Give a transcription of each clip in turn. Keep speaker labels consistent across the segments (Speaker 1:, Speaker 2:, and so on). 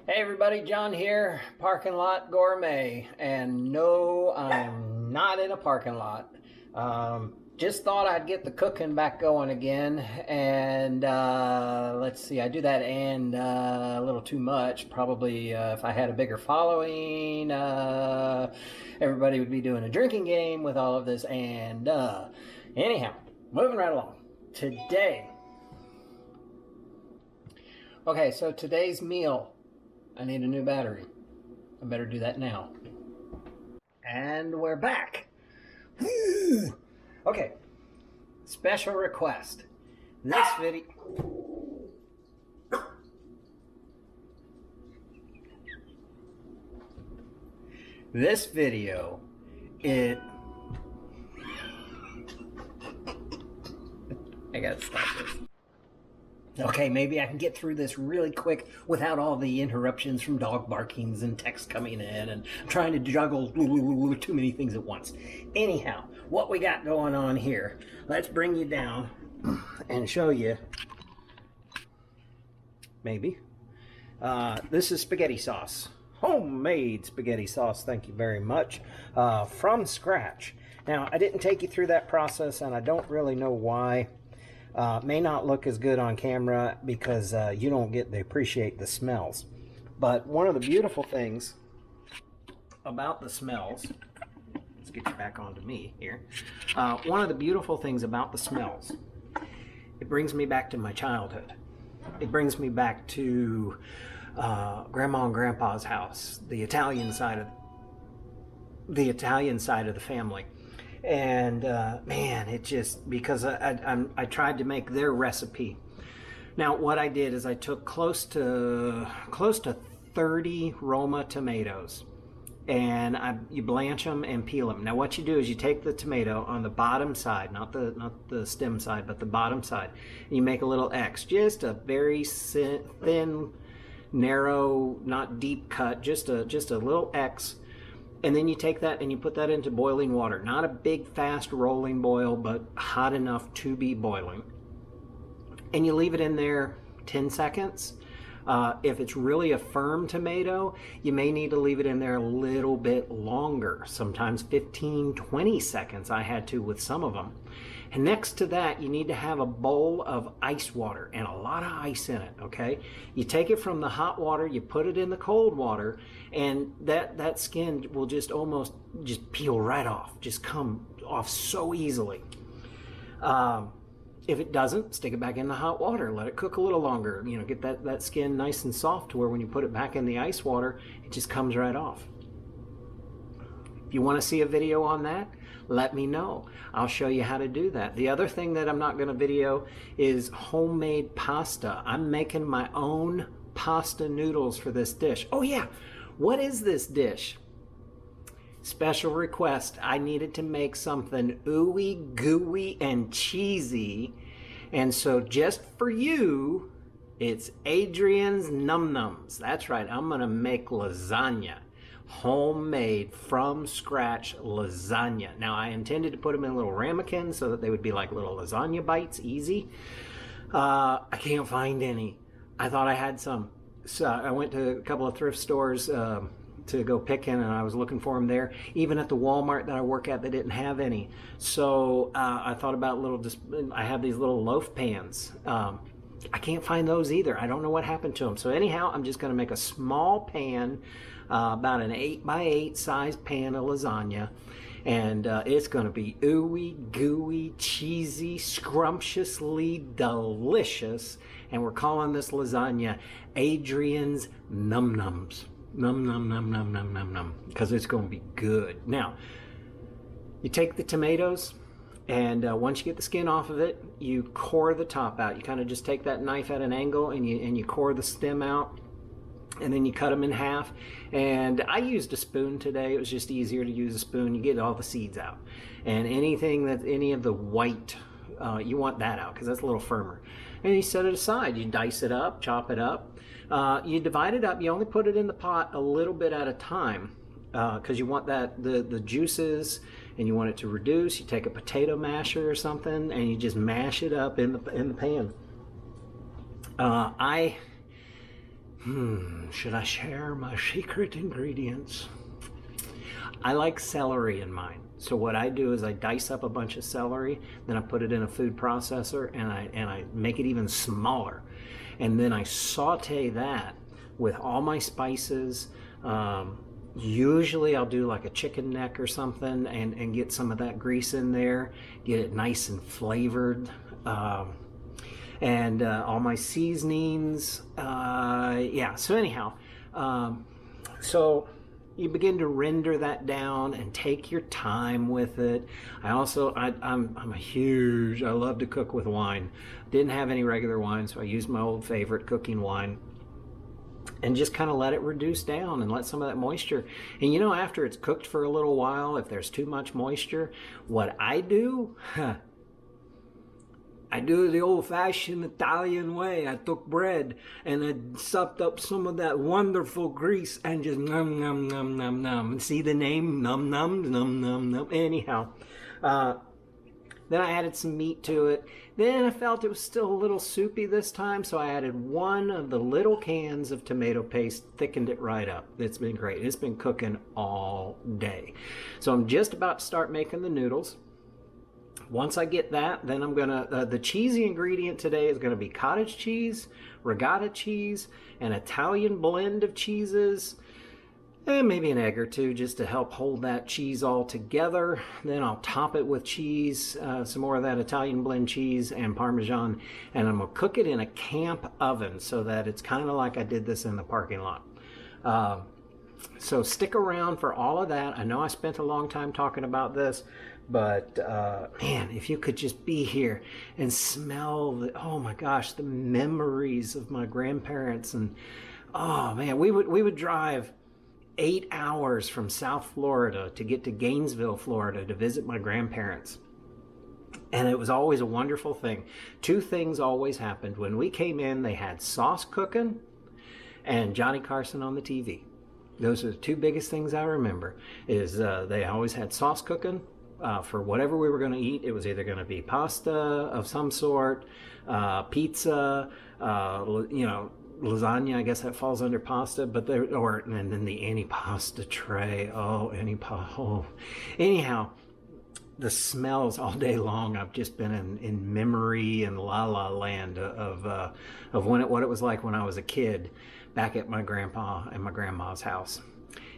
Speaker 1: Hey everybody, John here, Parking Lot Gourmet. And no, I'm not in a parking lot. Just thought I'd get the cooking back going again. And let's see, I do that and a little too much. Probably if I had a bigger following, everybody would be doing a drinking game with all of this. And anyhow, moving right along. Today, okay, so today's meal. I need a new battery. I better do that now. And we're back. Woo! Okay. Special request. This video. This video, I gotta stop this. Okay, maybe I can get through this really quick without all the interruptions from dog barkings and text coming in and trying to juggle too many things at once. Anyhow, what we got going on here, let's bring you down and show you, maybe. This is spaghetti sauce. Homemade spaghetti sauce, thank you very much, from scratch. Now, I didn't take you through that process, and I don't really know why. May not look as good on camera because you don't get to appreciate the smells. But one of the beautiful things about the smells, let's get you back onto me here. One of the beautiful things about the smells, it brings me back to my childhood. It brings me back to Grandma and Grandpa's house, the Italian side of the family. And man, it just, because I tried to make their recipe. Now what I did is I took close to 30 Roma tomatoes, and you blanch them and peel them. Now what you do is you take the tomato on the bottom side, not the stem side, but the bottom side, and you make a little X, just a very thin, narrow, not deep cut, just a little X. And then you take that and you put that into boiling water. Not a big, fast rolling boil, but hot enough to be boiling. And you leave it in there 10 seconds. If it's really a firm tomato, you may need to leave it in there a little bit longer. Sometimes 15, 20 seconds I had to with some of them. And next to that, you need to have a bowl of ice water and a lot of ice in it, okay? You take it from the hot water, you put it in the cold water, and that skin will just almost just peel right off, just come off so easily. If it doesn't, stick it back in the hot water, let it cook a little longer, you know, get that skin nice and soft to where when you put it back in the ice water, it just comes right off. If you want to see a video on that, let me know. I'll show you how to do that. The other thing that I'm not going to video is homemade pasta. I'm making my own pasta noodles for this dish. Oh yeah, what is this dish? Special request. I needed to make something ooey, gooey, and cheesy. And so just for you, it's Adrienne's Num Nums. That's right, I'm gonna make lasagna. Homemade, from scratch lasagna. Now I intended to put them in little ramekins so that they would be like little lasagna bites, easy. I can't find any. I thought I had some. So I went to a couple of thrift stores to go picking, and I was looking for them there. Even at the Walmart that I work at, they didn't have any. So I thought about I have these little loaf pans. I can't find those either. I don't know what happened to them. So anyhow, I'm just gonna make a small pan, about an 8x8 size pan of lasagna. And it's gonna be ooey, gooey, cheesy, scrumptiously delicious. And we're calling this lasagna Adrienne's Num Nums. Num num num num num num num, because it's going to be good. Now, you take the tomatoes, and once you get the skin off of it, you core the top out. You kind of just take that knife at an angle, and you core the stem out, and then you cut them in half. And I used a spoon today. It was just easier to use a spoon. You get all the seeds out, and any of the white, you want that out because that's a little firmer. And you set it aside. You dice it up, chop it up. You divide it up. You only put it in the pot a little bit at a time because you want the juices, and you want it to reduce. You take a potato masher or something, and you just mash it up in the pan. Should I share my secret ingredients? I like celery in mine. So what I do is I dice up a bunch of celery, then I put it in a food processor and I make it even smaller. And then I saute that with all my spices. Usually I'll do like a chicken neck or something and get some of that grease in there, get it nice and flavored. And all my seasonings. Yeah, so anyhow, so you begin to render that down and take your time with it. I'm I love to cook with wine. Didn't have any regular wine, so I used my old favorite cooking wine and just kind of let it reduce down and let some of that moisture. And you know, after it's cooked for a little while, if there's too much moisture, what I do, I do it the old-fashioned Italian way. I took bread and I supped up some of that wonderful grease and just num num num num num. See the name? Num num num num num. Anyhow, then I added some meat to it. Then I felt it was still a little soupy this time, so I added one of the little cans of tomato paste, thickened it right up. It's been great. It's been cooking all day. So I'm just about to start making the noodles. Once I get that, then I'm gonna, the cheesy ingredient today is gonna be cottage cheese, ricotta cheese, an Italian blend of cheeses, and maybe an egg or two just to help hold that cheese all together. Then I'll top it with cheese, some more of that Italian blend cheese and Parmesan, and I'm gonna cook it in a camp oven so that it's kind of like I did this in the parking lot. So stick around for all of that. I know I spent a long time talking about this, but man, if you could just be here and smell the, oh my gosh, the memories of my grandparents. And oh man, we would drive 8 hours from South Florida to get to Gainesville, Florida to visit my grandparents. And it was always a wonderful thing. Two things always happened. When we came in, they had sauce cooking and Johnny Carson on the TV. Those are the two biggest things I remember. Is they always had sauce cooking for whatever we were going to eat. It was either going to be pasta of some sort, pizza, you know, lasagna. I guess that falls under pasta, but there, or and then the antipasta tray. Oh, oh. Anyhow, the smells all day long. I've just been in memory and la la land of what it was like when I was a kid back at my grandpa and my grandma's house.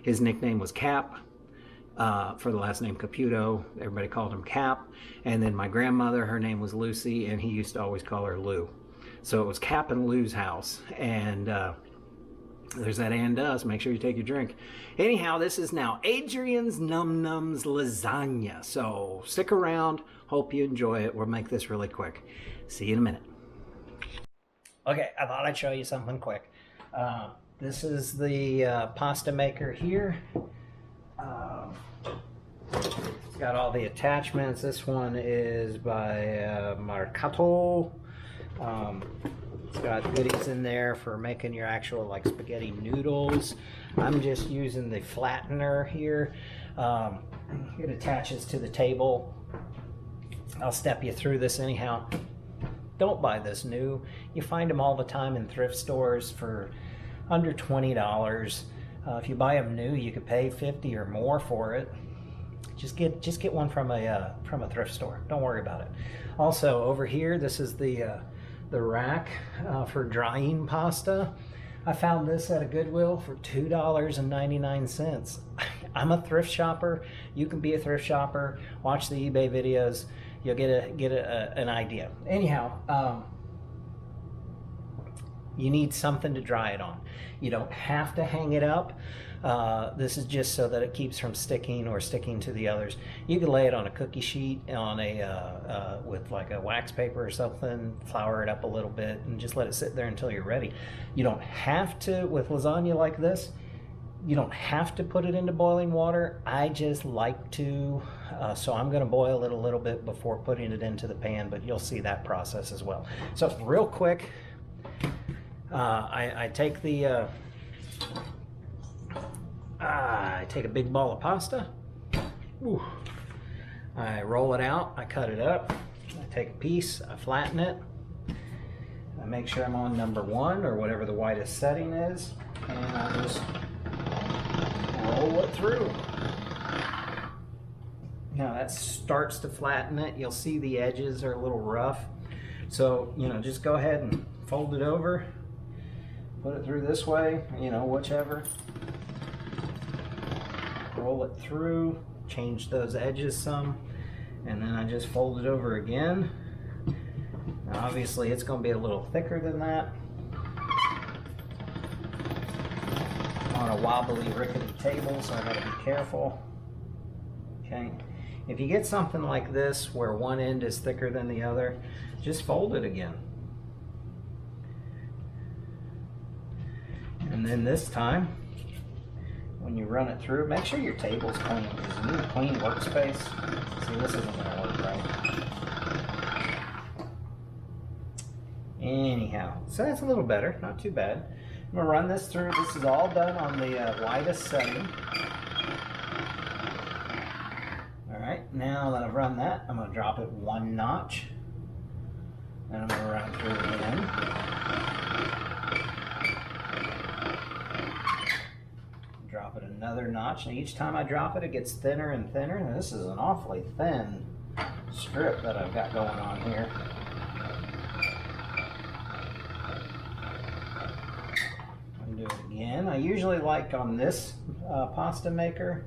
Speaker 1: His nickname was Cap, for the last name Caputo. Everybody called him Cap. And then my grandmother, her name was Lucy, and he used to always call her Lou. So it was Cap and Lou's house. And there's that and us. Make sure you take your drink. Anyhow, this is now Adrienne's Num Nums Lasagna. So stick around. Hope you enjoy it. We'll make this really quick. See you in a minute. Okay, I thought I'd show you something quick. This is the pasta maker here. It's got all the attachments. This one is by Marcato. It's got goodies in there for making your actual like spaghetti noodles. I'm just using the flattener here. It attaches to the table. I'll step you through this anyhow. Don't buy this new. You find them all the time in thrift stores for under $20. If you buy them new, you could pay $50 or more for it. Just get one from a thrift store. Don't worry about it. Also, over here, this is the rack for drying pasta. I found this at a Goodwill for $2.99. I'm a thrift shopper. You can be a thrift shopper. Watch the eBay videos. You'll get an idea. Anyhow, you need something to dry it on. You don't have to hang it up. This is just so that it keeps from sticking or sticking to the others. You can lay it on a cookie sheet on a with like a wax paper or something, flour it up a little bit, and just let it sit there until you're ready. You don't have to, with lasagna like this, you don't have to put it into boiling water. I just like to, so I'm gonna boil it a little bit before putting it into the pan, but you'll see that process as well. So real quick, I take the, I take a big ball of pasta. Ooh. I roll it out, I cut it up, I take a piece, I flatten it, I make sure I'm on number 1 or whatever the widest setting is, and I just roll it through. Now that starts to flatten it. You'll see the edges are a little rough. So, just go ahead and fold it over, put it through this way, whichever. Roll it through, change those edges some, and then I just fold it over again. Now obviously it's going to be a little thicker than that. I'm on a wobbly, rickety table, so I got to be careful. Okay. If you get something like this where one end is thicker than the other, just fold it again. And then this time, when you run it through, make sure your table's clean, because you need a clean workspace. See, this isn't going to work right. Anyhow, so that's a little better, not too bad. I'm going to run this through. This is all done on the widest setting. Alright, now that I've run that, I'm going to drop it 1 notch. And I'm going to run it through again. Drop it another notch. And each time I drop it, it gets thinner and thinner. And this is an awfully thin strip that I've got going on here. I'm going to do it again. I usually like on this pasta maker,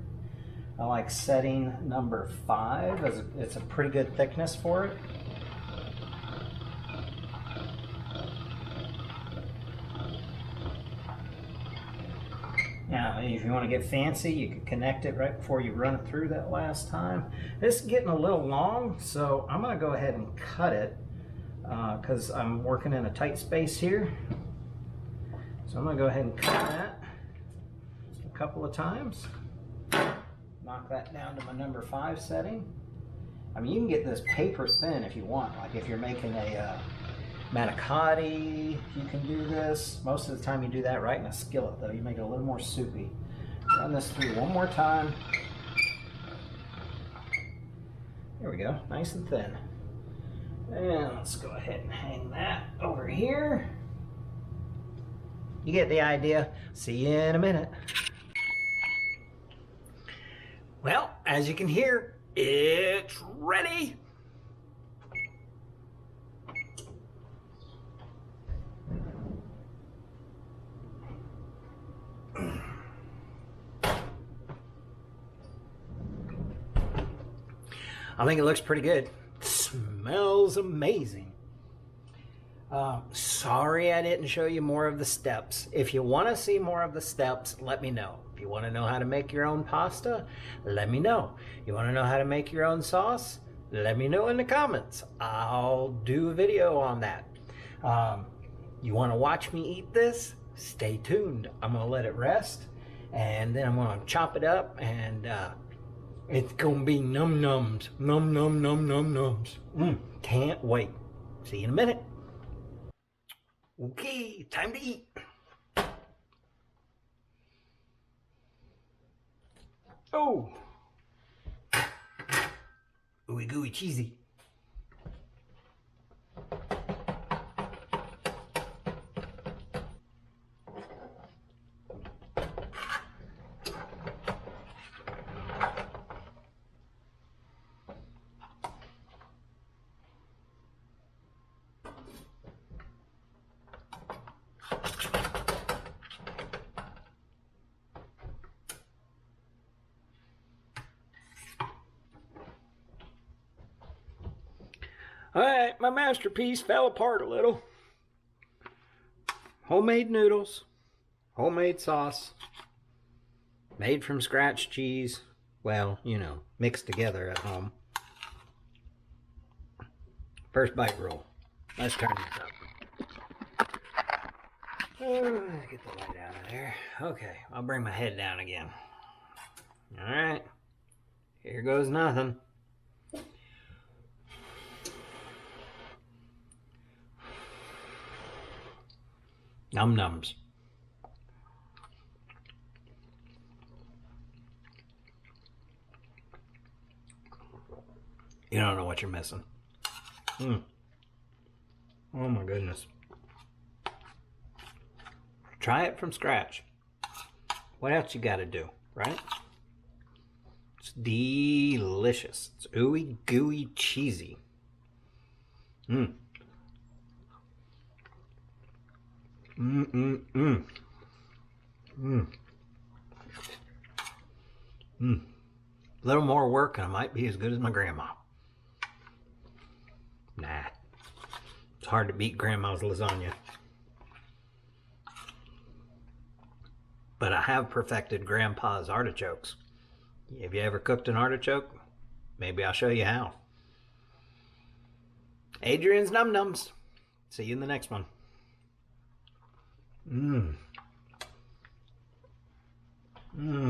Speaker 1: I like setting number 5, as it's a pretty good thickness for it. Now, if you want to get fancy, you can connect it right before you run it through that last time. This is getting a little long, so I'm going to go ahead and cut it because I'm working in a tight space here. So I'm going to go ahead and cut that a couple of times. Knock that down to my number 5 setting. I mean, you can get this paper thin if you want. Like if you're making a manicotti, you can do this. Most of the time you do that right in a skillet, though. You make it a little more soupy. Run this through one more time. There we go, nice and thin. And let's go ahead and hang that over here. You get the idea. See you in a minute. Well, as you can hear, it's ready. I think it looks pretty good. Smells amazing. Sorry I didn't show you more of the steps. If you want to see more of the steps, let me know. If you want to know how to make your own pasta, let me know. You want to know how to make your own sauce? Let me know in the comments. I'll do a video on that. You want to watch me eat this? Stay tuned. I'm going to let it rest, and then I'm going to chop it up, and it's going to be num-nums. Num-num-num-num-nums. Can't wait. See you in a minute. Okay, time to eat. Oh. Ooey gooey cheesy. Alright, my masterpiece fell apart a little. Homemade noodles, homemade sauce, made from scratch cheese. Well, you know, mixed together at home. First bite roll. Let's turn this up. Get the light out of there. Okay, I'll bring my head down again. Alright, here goes nothing. Num-nums. You don't know what you're missing. Oh my goodness. Try it from scratch. What else you got to do, right? It's delicious. It's ooey gooey cheesy. Mmm. Mmm. A little more work and I might be as good as my grandma. Nah. It's hard to beat grandma's lasagna. But I have perfected grandpa's artichokes. Have you ever cooked an artichoke? Maybe I'll show you how. Adrienne's Num Nums. See you in the next one. Mmm. Mmm.